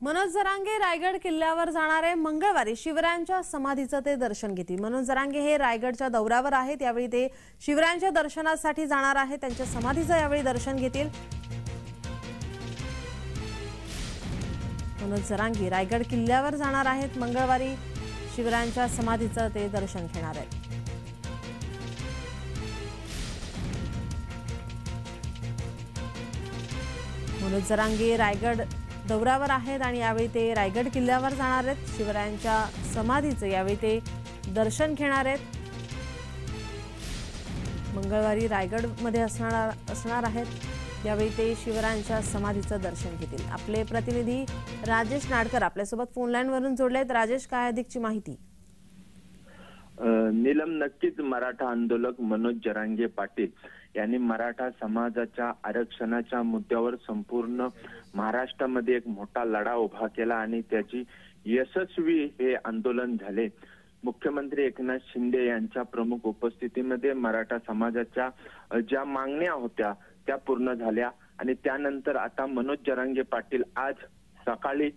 मनोज जरांगे रायगड किल्ल्यावर जाणारे मंगळवारी शिवरायांच्या समाधीचं ते दर्शन घेतील। मनोज जरांगे हे रायगडच्या दौऱ्यावर आहेत। यावेळी ते शिवरायांच्या दर्शनासाठी जाणार आहेत। त्यांच्या समाधीचं यावेळी दर्शन घेतील। मनोज जरांगे रायगड किल्ल्यावर जाणार आहेत। मंगळवारी शिवरायांच्या समाधीचं ते दर्शन घेणार आहेत। मनोज जरांगे रायगड दौऱ्यावर आहेत आणि यावेळी ते रायगड किल्ल्यावर जाणार आहेत। शिवरायांच्या समाधीचं यावेळी ते दर्शन घेणार आहेत। मंगळवारी रायगडमध्ये असणार आहेत। यावेळी ते शिवरायांच्या समाधीचं दर्शन घेतील। आपले प्रतिनिधी राजेश नाडकर आपल्यासोबत फोन लाईन वरून जोडलेत। राजेश, काय अधिकची माहिती? नीलम, नक्कीच मराठा आंदोलक मनोज जरांगे पाटील यांनी मराठा समाजाच्या आरक्षणाच्या मुद्द्यावर संपूर्ण महाराष्ट्रामध्ये एक मोठा लढा उभा केला आणि त्याची यशस्वी हे आंदोलन झाले। मुख्यमंत्री एकनाथ शिंदे यांच्या प्रमुख उपस्थितीमध्ये मराठा समाजाच्या ज्या मागण्या होत्या त्या पूर्ण झाल्या आणि त्यानंतर आता मनोज जरांगे पाटील आज सकाळी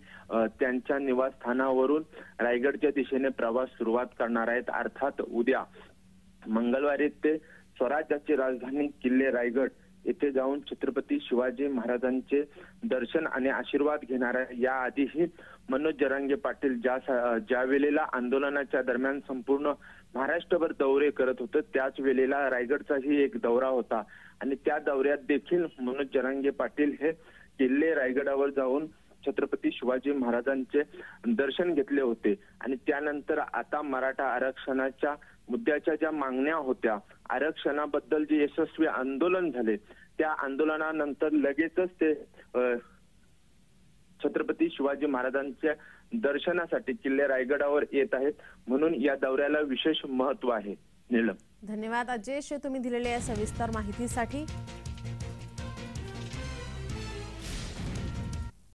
त्यांच्या निवासस्थानावरून रायगडच्या दिशेने प्रवास सुरुवात करणार आहेत। अर्थात उद्या मंगळवारी ते स्वराज्याची राजधानी किल्ले रायगड येथे जाऊन छत्रपती शिवाजी महाराजांचे दर्शन आणि आशीर्वाद घेणार आहे। याआधीही मनोज जरांगे पाटील ज्या वेळेला आंदोलनाच्या दरम्यान संपूर्ण महाराष्ट्रभर दौरे करत होते त्याच वेळेला रायगडचाही एक दौरा होता आणि त्या दौऱ्यात देखील मनोज जरांगे पाटील हे किल्ले रायगडावर जाऊन छत्रपती शिवाजी महाराजांचे दर्शन घेतले होते आणि त्यानंतर आता मराठा आरक्षणाच्या मुद्द्याच्या ज्या मागण्या होत्या, आरक्षणाबद्दल जे यशस्वी आंदोलन झाले त्या आंदोलनानंतर लगेचच ते छत्रपती शिवाजी महाराजांच्या दर्शनासाठी किल्ले रायगडावर येत आहेत। म्हणून या दौऱ्याला विशेष महत्त्व आहे। नीलम, धन्यवाद अजेश, तुम्ही दिलेल्या सविस्तर माहितीसाठी।